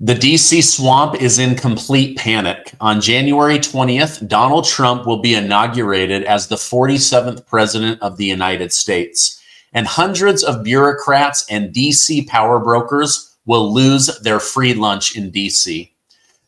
The DC swamp is in complete panic. On January 20th, Donald Trump will be inaugurated as the 47th president of the United States. And hundreds of bureaucrats and DC power brokers will lose their free lunch in DC.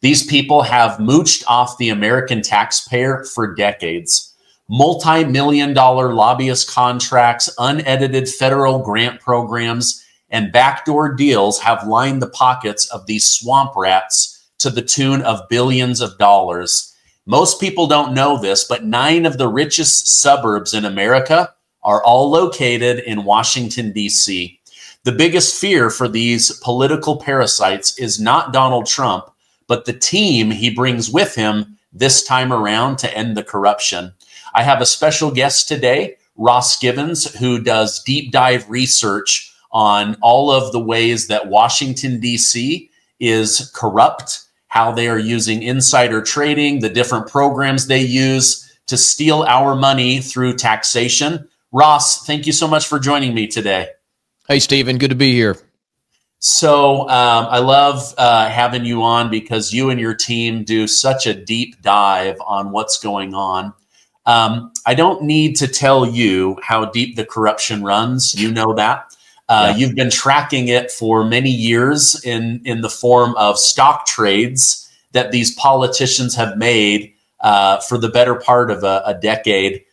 These people have mooched off the American taxpayer for decades. Multi-million-dollar lobbyist contracts, unedited federal grant programs, and backdoor deals have lined the pockets of these swamp rats to the tune of billions of dollars. Most people don't know this, but 9 of the richest suburbs in America are all located in Washington, D.C. The biggest fear for these political parasites is not Donald Trump, but the team he brings with him this time around to end the corruption. I have a special guest today, Ross Givens, who does deep dive research on all of the ways that Washington, D.C. is corrupt, how they are using insider trading, the different programs they use to steal our money through taxation. Ross, thank you so much for joining me today. Hey, Stephen, good to be here. So I love having you on because you and your team do such a deep dive on what's going on. I don't need to tell you how deep the corruption runs. You know that. You've been tracking it for many years in the form of stock trades that these politicians have made for the better part of a decade.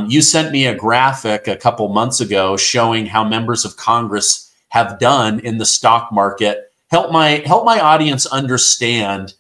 You sent me a graphic a couple months ago showing how members of Congress have done in the stock market. Help my audience understand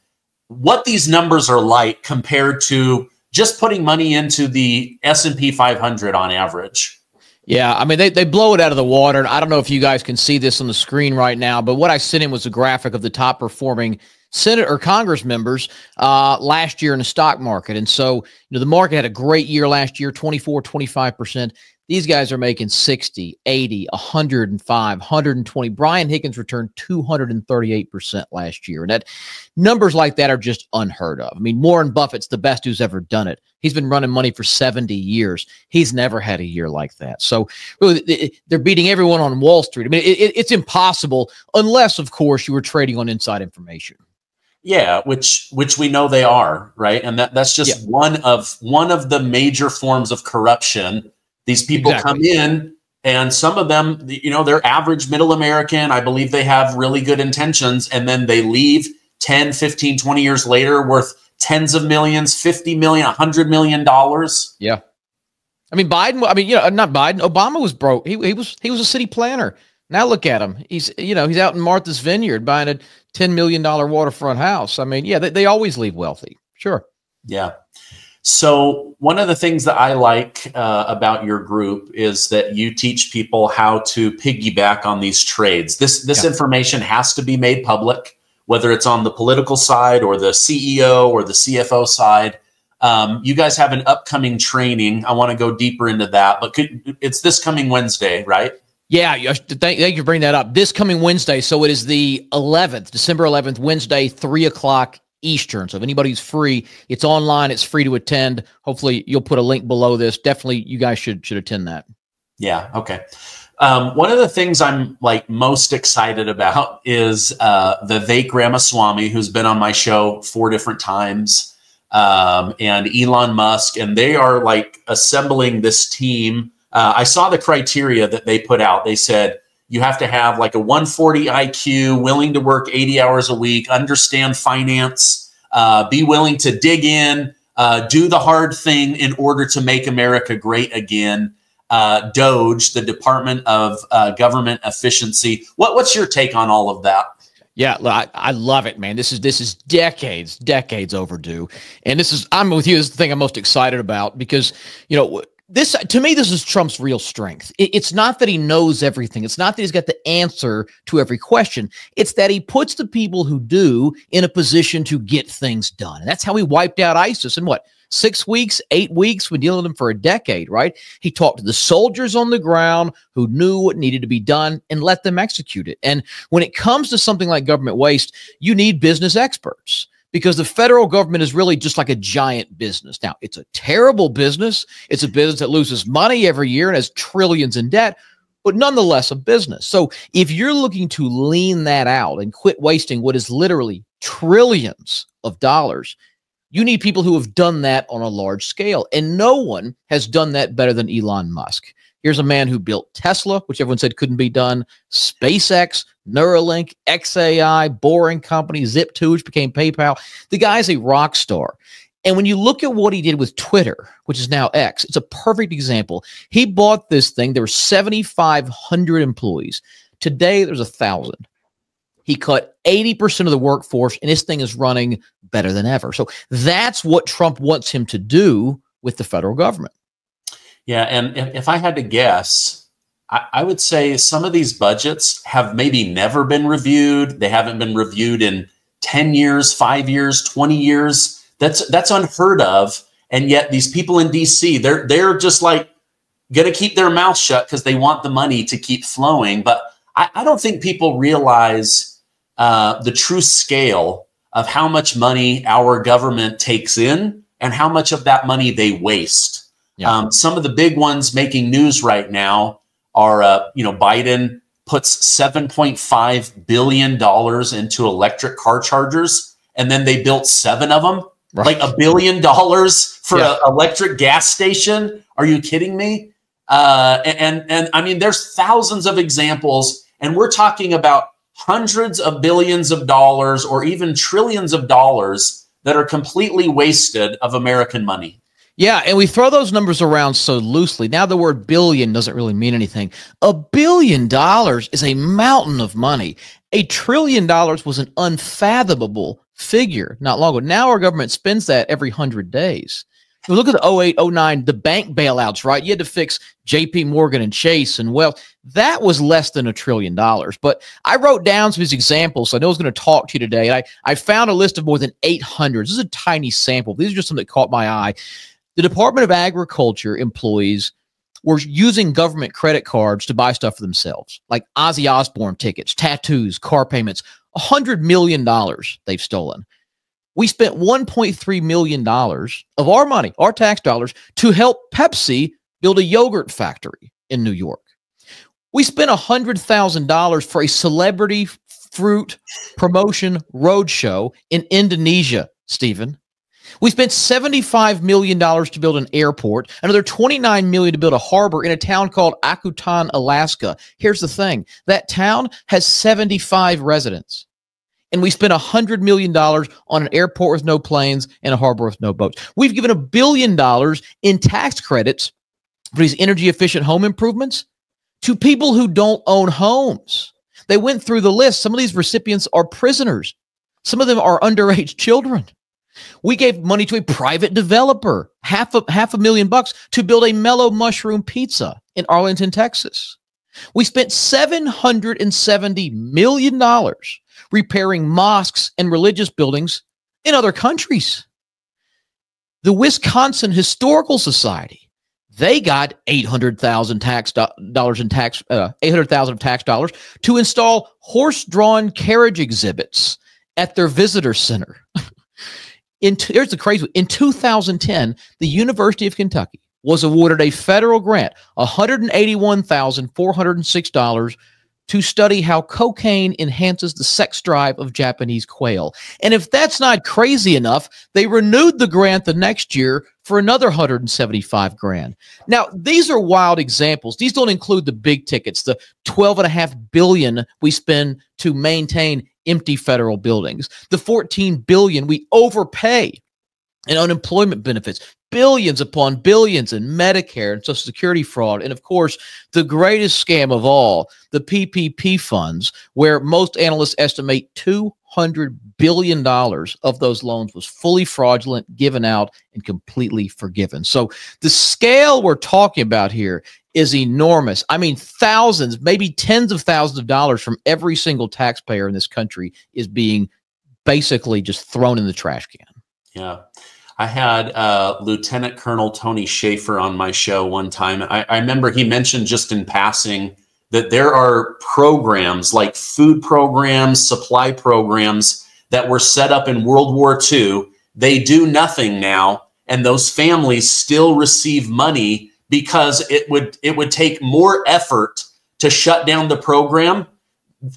what these numbers are like compared to just putting money into the S&P 500 on average. Yeah, I mean, they blow it out of the water. And I don't know if you guys can see this on the screen right now, but what I sent in was a graphic of the top performing Senate or Congress members last year in the stock market. And so, the market had a great year last year, 24, 25%. These guys are making 60, 80, 105, 120. Brian Higgins returned 238% last year. And that numbers like that are just unheard of. I mean, Warren Buffett's the best who's ever done it. He's been running money for 70 years. He's never had a year like that. So really, they're beating everyone on Wall Street. I mean, it's impossible unless, of course, you were trading on inside information. Yeah, which we know they are, right? And that's just one of the major forms of corruption. These people come in, and some of them, they're average middle American. I believe they have really good intentions, and then they leave 10, 15, 20 years later worth tens of millions, 50 million, $100 million. Yeah. I mean, not Biden. Obama was broke. He was a city planner. Now look at him. He's out in Martha's Vineyard buying a $10 million waterfront house. I mean, yeah, they always leave wealthy. Sure. Yeah. So one of the things that I like about your group is that you teach people how to piggyback on these trades. This information has to be made public, whether it's on the political side or the CEO or the CFO side. You guys have an upcoming training. I want to go deeper into that, but it's this coming Wednesday, right? Yeah, thank you for bringing that up. This coming Wednesday, so it is the 11th, December 11th, Wednesday, 3 o'clock Eastern. So if anybody's free, it's online. It's free to attend. Hopefully you'll put a link below this. Definitely you guys should attend that. Yeah. Okay. One of the things I'm most excited about is the Vivek Ramaswamy, who's been on my show 4 different times, and Elon Musk, and they are assembling this team. I saw the criteria that they put out. They said, you have to have a 140 IQ, willing to work 80 hours a week, understand finance, be willing to dig in, do the hard thing in order to make America great again. DOGE, the Department of Government Efficiency. What's your take on all of that? Yeah, I love it, man. This is decades overdue. And I'm with you. This is the thing I'm most excited about because, to me, this is Trump's real strength. It's not that he knows everything. It's not that he's got the answer to every question. It's that he puts the people who do in a position to get things done. And that's how he wiped out ISIS in 6 weeks, 8 weeks? We've been dealing with him for a decade, right? He talked to the soldiers on the ground who knew what needed to be done and let them execute it. And when it comes to something like government waste, you need business experts, because the federal government is really just like a giant business. Now, it's a terrible business. It's a business that loses money every year and has trillions in debt, but nonetheless a business. So if you're looking to lean that out and quit wasting what is literally trillions of dollars, you need people who have done that on a large scale. And no one has done that better than Elon Musk. Here's a man who built Tesla, which everyone said couldn't be done, SpaceX, Neuralink, XAI, Boring Company, Zip2, which became PayPal. The guy's a rock star. And when you look at what he did with Twitter, which is now X, it's a perfect example. He bought this thing. There were 7,500 employees. Today, there's 1,000. He cut 80% of the workforce, and this thing is running better than ever. So that's what Trump wants him to do with the federal government. Yeah, and if I had to guess, I would say some of these budgets have maybe never been reviewed. They haven't been reviewed in 10 years, 5 years, 20 years. That's unheard of. And yet these people in DC, they're just like going to keep their mouth shut because they want the money to keep flowing. But I don't think people realize the true scale of how much money our government takes in and how much of that money they waste. Yeah. Some of the big ones making news right now are, Biden puts $7.5 billion into electric car chargers, and then they built 7 of them. Right. Like $1 billion for an electric gas station. Are you kidding me? And I mean, there's thousands of examples, and we're talking about hundreds of billions of dollars or even trillions of dollars that are completely wasted of American money. Yeah, and we throw those numbers around so loosely. Now the word billion doesn't really mean anything. $1 billion is a mountain of money. $1 trillion was an unfathomable figure not long ago. Now our government spends that every 100 days. We look at the 08, 09, the bank bailouts, right? You had to fix JP Morgan and Chase and Wells. That was less than $1 trillion. But I wrote down some of these examples. So I know I was going to talk to you today. I found a list of more than 800. This is a tiny sample. These are just some that caught my eye. The Department of Agriculture employees were using government credit cards to buy stuff for themselves, like Ozzy Osbourne tickets, tattoos, car payments. $100 million they've stolen. We spent $1.3 million of our money, our tax dollars, to help Pepsi build a yogurt factory in New York. We spent $100,000 for a celebrity fruit promotion roadshow in Indonesia, Stephen. We spent $75 million to build an airport, another $29 million to build a harbor in a town called Akutan, Alaska. Here's the thing. That town has 75 residents. And we spent $100 million on an airport with no planes and a harbor with no boats. We've given $1 billion in tax credits for these energy efficient home improvements to people who don't own homes. They went through the list. Some of these recipients are prisoners. Some of them are underage children. We gave money to a private developer, half a million bucks, to build a Mellow Mushroom Pizza in Arlington, Texas. We spent $770 million repairing mosques and religious buildings in other countries. The Wisconsin Historical Society, they got $800,000 of tax dollars to install horse-drawn carriage exhibits at their visitor center. Here's the crazy one. In 2010, the University of Kentucky was awarded a federal grant, $181,406, to study how cocaine enhances the sex drive of Japanese quail. And if that's not crazy enough, they renewed the grant the next year for another $175,000. Now, these are wild examples. These don't include the big tickets, the $12.5 billion we spend to maintain empty federal buildings, the $14 billion we overpay in unemployment benefits, billions upon billions in Medicare and Social Security fraud, and of course, the greatest scam of all, the PPP funds, where most analysts estimate $200 billion of those loans was fully fraudulent, given out, and completely forgiven. So the scale we're talking about here is enormous. I mean, thousands, maybe tens of thousands of dollars from every single taxpayer in this country is being basically just thrown in the trash can. Yeah. I had Lieutenant Colonel Tony Schaefer on my show one time. I remember he mentioned just in passing that there are programs like food programs, supply programs that were set up in World War II. They do nothing now, and those families still receive money because it would take more effort to shut down the program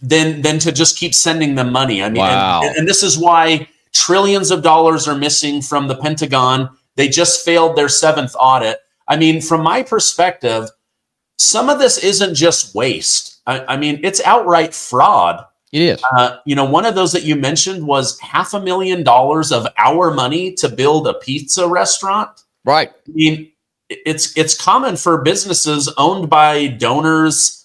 than to just keep sending them money. I mean, wow. and this is why trillions of dollars are missing from the Pentagon. They just failed their 7th audit. I mean, from my perspective, some of this isn't just waste. I mean, it's outright fraud. It is. You know, one of those that you mentioned was $500,000 of our money to build a pizza restaurant. Right. I mean, it's common for businesses owned by donors,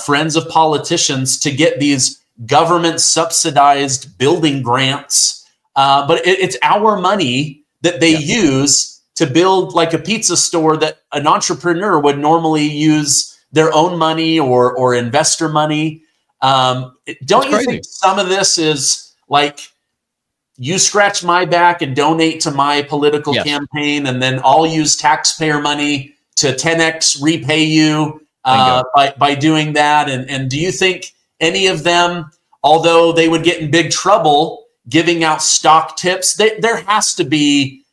friends of politicians, to get these government subsidized building grants. But it's our money that they use to build like a pizza store that an entrepreneur would normally use their own money or investor money. Don't you think some of this is like, you scratch my back and donate to my political campaign, and then I'll use taxpayer money to 10x repay you by doing that? And do you think any of them, although they would get in big trouble giving out stock tips, there has to be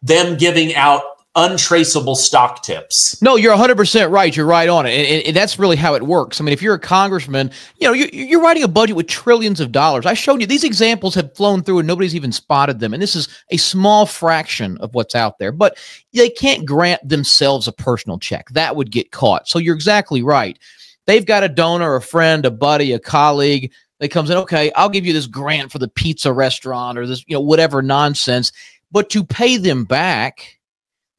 them giving out untraceable stock tips? No, you're 100% right. You're right on it. And that's really how it works. I mean, if you're a congressman, you know, you're writing a budget with trillions of dollars. I showed you these examples have flown through and nobody's even spotted them. And this is a small fraction of what's out there, but they can't grant themselves a personal check. That would get caught. So you're exactly right. They've got a donor, a friend, a buddy, a colleague that comes in, okay, I'll give you this grant for the pizza restaurant or this, you know, whatever nonsense. But to pay them back,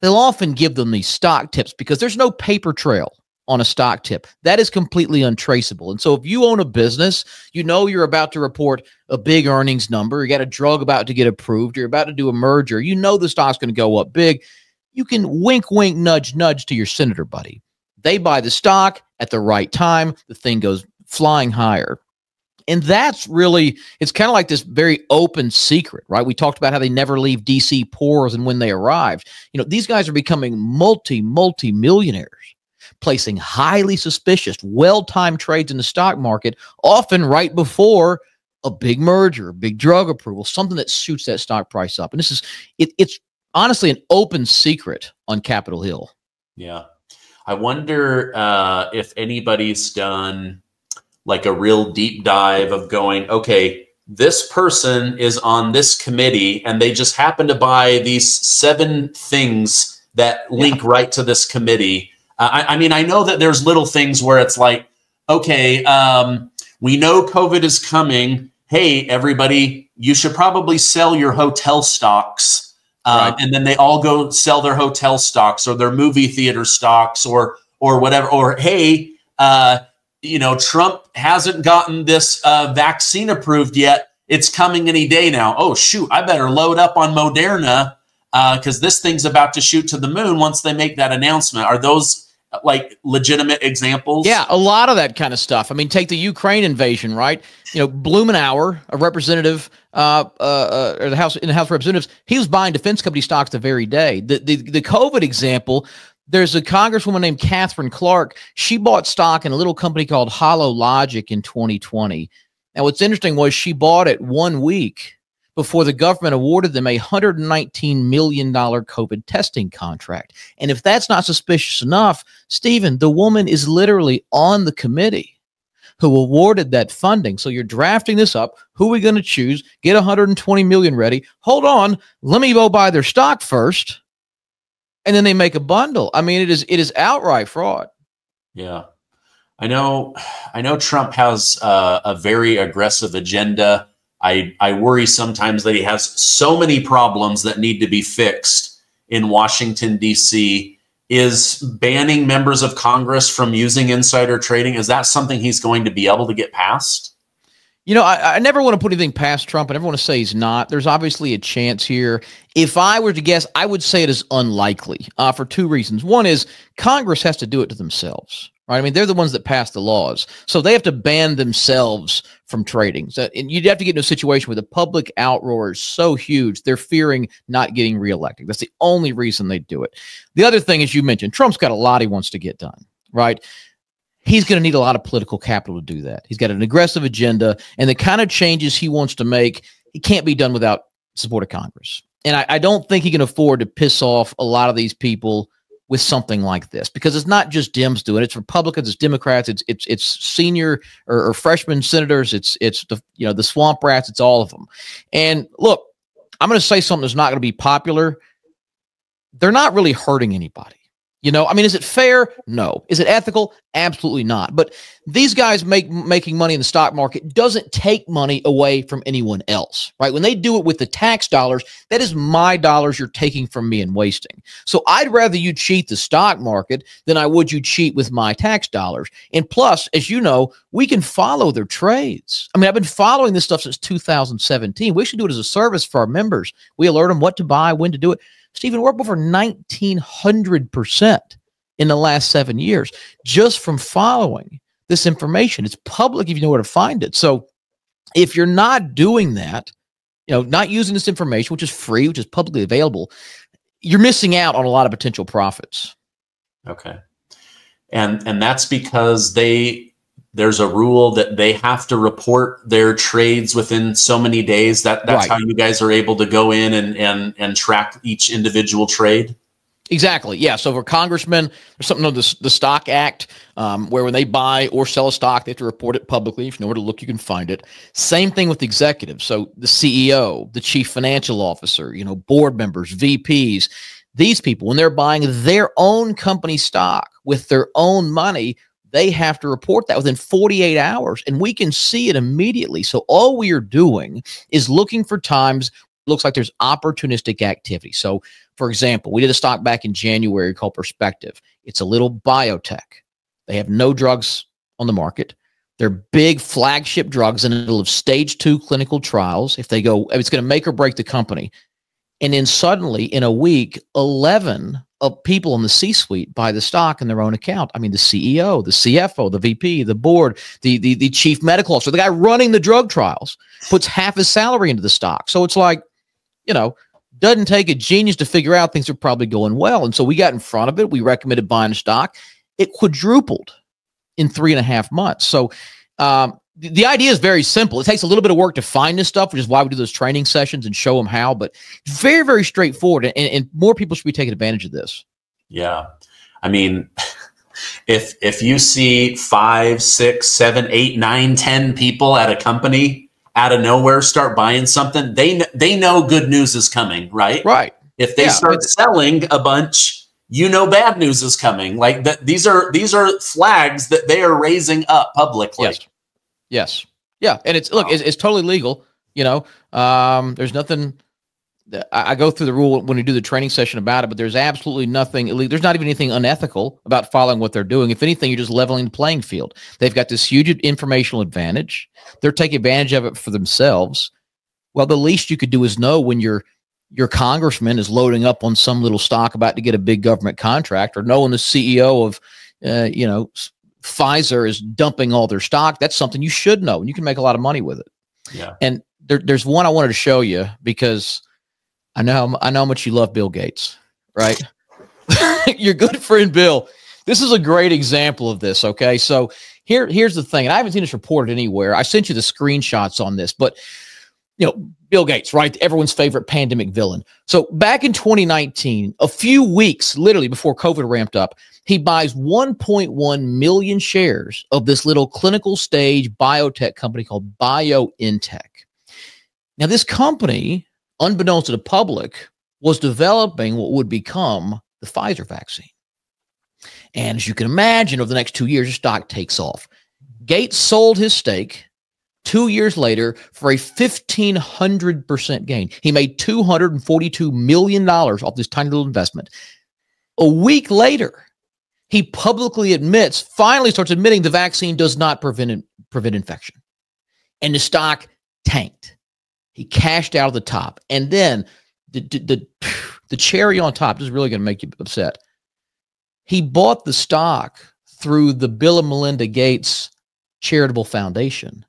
they'll often give them these stock tips because there's no paper trail on a stock tip. That is completely untraceable. And so if you own a business, you know you're about to report a big earnings number, you got a drug about to get approved, you're about to do a merger, you know the stock's going to go up big. You can wink, wink, nudge, nudge to your senator buddy. They buy the stock at the right time. The thing goes flying higher. And that's really, it's kind of like this very open secret, right? We talked about how they never leave DC poorer than when they arrived. You know, these guys are becoming multi-millionaires, placing highly suspicious, well-timed trades in the stock market, often right before a big merger, a big drug approval, something that shoots that stock price up. And this is, it's honestly an open secret on Capitol Hill. Yeah. I wonder if anybody's done like a real deep dive of going, okay, this person is on this committee and they just happen to buy these 7 things that link right to this committee. I mean, I know that there's little things where it's like, okay, we know COVID is coming. Hey, everybody, you should probably sell your hotel stocks. And then they all go sell their hotel stocks or their movie theater stocks or whatever. Or, hey, you know, Trump hasn't gotten this vaccine approved yet. It's coming any day now. Oh, shoot, I better load up on Moderna because this thing's about to shoot to the moon once they make that announcement. Are those like legitimate examles? Yeah, a lot of that kind of stuff. I mean, take the Ukraine invasion, right? You know, Blumenauer, a representative or in the House of Representatives, he was buying defense company stocks the very day. The COVID example, there's a congresswoman named Catherine Clark. She bought stock in a little company called HoloLogic in 2020. And what's interesting was she bought it 1 week before the government awarded them a $119 million COVID testing contract. And if that's not suspicious enough, Stephen, the woman is literally on the committee who awarded that funding. So you're drafting this up. Who are we going to choose? Get 120 million ready. Hold on. Let me go buy their stock first. And then they make a bundle. I mean, it is outright fraud. Yeah. I know Trump has a very aggressive agenda. I worry sometimes that he has so many problems that need to be fixed in Washington, D.C. Is banning members of Congress from using insider trading, is that something he's going to be able to get past? You know, I never want to put anything past Trump. I never want to say he's not. There's obviously a chance here. If I were to guess, I would say it is unlikely for 2 reasons. One is Congress has to do it to themselves, right? I mean, they're the ones that pass the laws. So they have to ban themselves from trading. So, and you'd have to get into a situation where the public outroar is so huge, they're fearing not getting reelected. That's the only reason they do it. The other thing, as you mentioned, Trump's got a lot he wants to get done, right? He's going to need a lot of political capital to do that. He's got an aggressive agenda, and the kind of changes he wants to make, he can't be done without support of Congress. And I don't think he can afford to piss off a lot of these people with something like this, because it's not just Dems doing it. It's Republicans, it's Democrats, it's senior or freshman senators, it's the the swamp rats, it's all of them. And look, I'm going to say something that's not going to be popular. They're not really hurting anybody. I mean, is it fair? No. Is it ethical? Absolutely not. But these guys making money in the stock market doesn't take money away from anyone else, right? When they do it with the tax dollars, that is my dollars you're taking from me and wasting. So I'd rather you cheat the stock market than I would you cheat with my tax dollars. And plus, as you know, we can follow their trades. I mean, I've been following this stuff since 2017. We should do it as a service for our members. We alert them what to buy, when to do it. Stephen, we're up over 1,900% in the last 7 years just from following this information. It's public if you know where to find it. So if you're not doing that, not using this information, which is free, which is publicly available, you're missing out on a lot of potential profits. Okay. And that's because there's a rule that they have to report their trades within so many days. That's right. How you guys are able to go in and track each individual trade. Exactly. Yeah. So for congressmen, there's something on the Stock Act where when they buy or sell a stock, they have to report it publicly. If you know where to look, you can find it. Same thing with executives. So the CEO, the chief financial officer, board members, VPs, these people, when they're buying their own company stock with their own money, they have to report that within 48 hours, and we can see it immediately. So all we are doing is looking for times it looks like there's opportunistic activity. So, for example, we did a stock back in January called Perspective. It's a little biotech. They have no drugs on the market. They're big flagship drugs in the middle of stage 2 clinical trials. If it's going to make or break the company. And then suddenly, in a week, 11 of people in the C-suite buy the stock in their own account. I mean, the CEO, the CFO, the VP, the board, the chief medical officer, the guy running the drug trials puts half his salary into the stock. So it's like, doesn't take a genius to figure out things are probably going well. And so we got in front of it. We recommended buying a stock. It quadrupled in 3.5 months. So the idea is very simple. It takes a little bit of work to find this stuff, which is why we do those training sessions and show them how, but it's very, very straightforward. And more people should be taking advantage of this. Yeah. I mean, if you see 5, 6, 7, 8, 9, 10 people at a company out of nowhere start buying something, they know good news is coming, right? Right. If they start selling a bunch, bad news is coming. Like that, these are flags that they are raising up publicly. Yes. Yes. Yeah. And it's totally legal. There's nothing. I go through the rule when we do the training session about it, but there's absolutely nothing illegal. There's not even anything unethical about following what they're doing. If anything, you're just leveling the playing field. They've got this huge informational advantage. They're taking advantage of it for themselves. Well, the least you could do is know when your congressman is loading up on some little stock about to get a big government contract, or knowing the CEO of, Pfizer is dumping all their stock. That's something you should know, and you can make a lot of money with it. Yeah. And there's one I wanted to show you because I know how much you love Bill Gates, right? Your good friend Bill. This is a great example of this. Okay, so here's the thing, and I haven't seen this reported anywhere. I sent you the screenshots on this, but Bill Gates, right? Everyone's favorite pandemic villain. So back in 2019, a few weeks literally before COVID ramped up, he buys 1.1 million shares of this little clinical stage biotech company called BioNTech. Now, this company, unbeknownst to the public, was developing what would become the Pfizer vaccine. And as you can imagine, over the next 2 years, the stock takes off. Gates sold his stake 2 years later for a 1,500% gain. He made $242 million off this tiny little investment. A week later, he publicly finally starts admitting the vaccine does not prevent infection. And the stock tanked. He cashed out of the top. And then the cherry on top, this is really going to make you upset. He bought the stock through the Bill and Melinda Gates Charitable Foundation,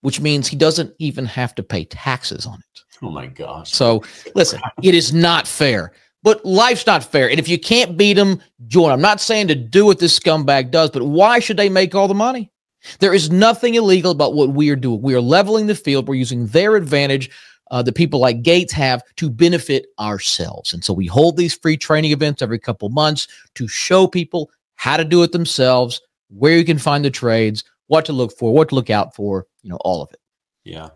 which means he doesn't even have to pay taxes on it. Oh my gosh. So listen, it is not fair, but life's not fair. And if you can't beat them, join. I'm not saying to do what this scumbag does, but why should they make all the money? There is nothing illegal about what we are doing. We are leveling the field. We're using their advantage that people like Gates have to benefit ourselves. And so we hold these free training events every couple months to show people how to do it themselves, where you can find the trades, what to look for, what to look out for, all of it. Yeah.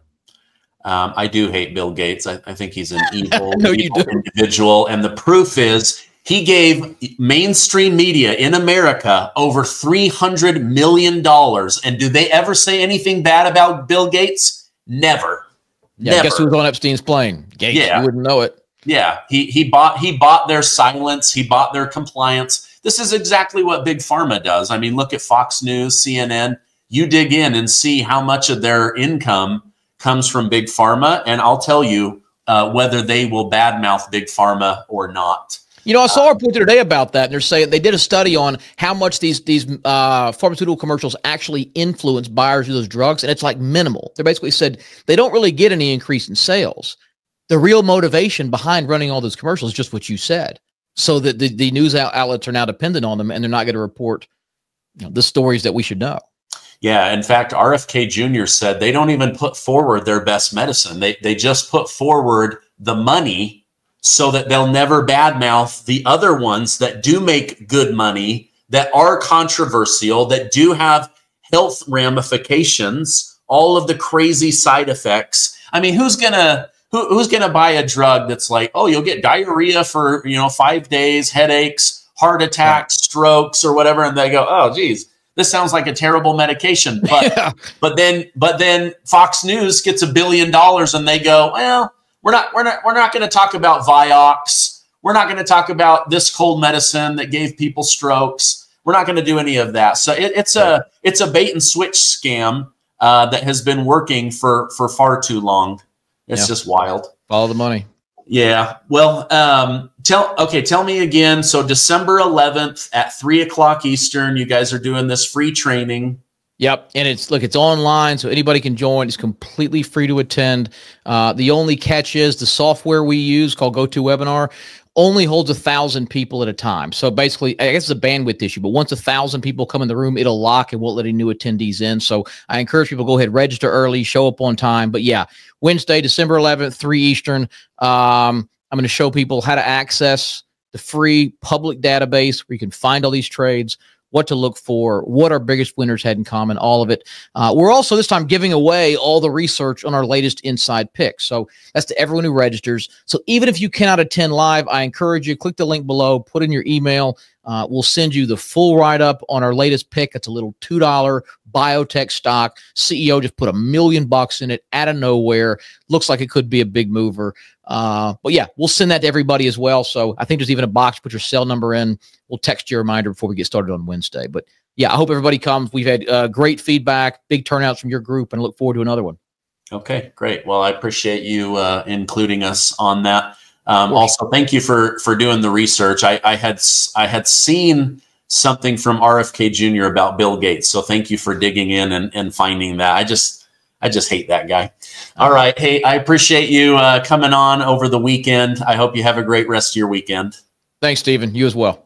I do hate Bill Gates. I think he's an evil, No, evil individual. And the proof is he gave mainstream media in America over $300 million. And do they ever say anything bad about Bill Gates? Never. Yeah, Never. Guess who was on Epstein's plane? Gates. Yeah. You wouldn't know it. Yeah. He bought their silence. He bought their compliance. This is exactly what Big Pharma does. I mean, look at Fox News, CNN. You dig in and see how much of their income comes from Big Pharma, and I'll tell you whether they will badmouth Big Pharma or not. I saw a report today about that, and they're saying they did a study on how much these pharmaceutical commercials actually influence buyers of those drugs, and it's like minimal. They basically said they don't really get any increase in sales. The real motivation behind running all those commercials is just what you said, so that the news outlets are now dependent on them, and they're not going to report the stories that we should know. Yeah, in fact, RFK Jr. said they don't even put forward their best medicine. They just put forward the money so that they'll never badmouth the other ones that do make good money, that are controversial, that do have health ramifications, all of the crazy side effects. I mean, who's gonna buy a drug that's like, oh, you'll get diarrhea for 5 days, headaches, heart attacks, strokes, or whatever, and they go, oh, geez, this sounds like a terrible medication. But but then Fox News gets $1 billion and they go, well, we're not going to talk about Vioxx. We're not going to talk about this cold medicine that gave people strokes. We're not going to do any of that. So it's a bait and switch scam that has been working for far too long. It's just wild. Follow the money. Yeah. Well, tell me again. So December 11th at 3 o'clock Eastern, you guys are doing this free training. Yep. And it's online, so anybody can join. It's completely free to attend. The only catch is the software we use called GoToWebinar only holds 1,000 people at a time. So basically, I guess it's a bandwidth issue, but once 1,000 people come in the room, it'll lock and won't let any new attendees in. So I encourage people to go ahead, register early, show up on time. But yeah, Wednesday, December 11th, 3 Eastern. I'm going to show people how to access the free public database where you can find all these trades, what to look for, what our biggest winners had in common, all of it. We're also this time giving away all the research on our latest inside picks. So that's to everyone who registers. So even if you cannot attend live, I encourage you, click the link below, put in your email. We'll send you the full write-up on our latest pick. It's a little $2 biotech stock. CEO just put $1 million in it out of nowhere. Looks like it could be a big mover. But yeah, we'll send that to everybody as well. So I think there's even a box, put your cell number in. We'll text you a reminder before we get started on Wednesday. But yeah, I hope everybody comes. We've had great feedback, big turnouts from your group, and I look forward to another one. Okay, great. Well, I appreciate you including us on that. Also, thank you for doing the research. I had seen something from RFK Jr. about Bill Gates. So thank you for digging in and finding that. I just hate that guy. All right. Hey, I appreciate you coming on over the weekend. I hope you have a great rest of your weekend. Thanks, Stephen. You as well.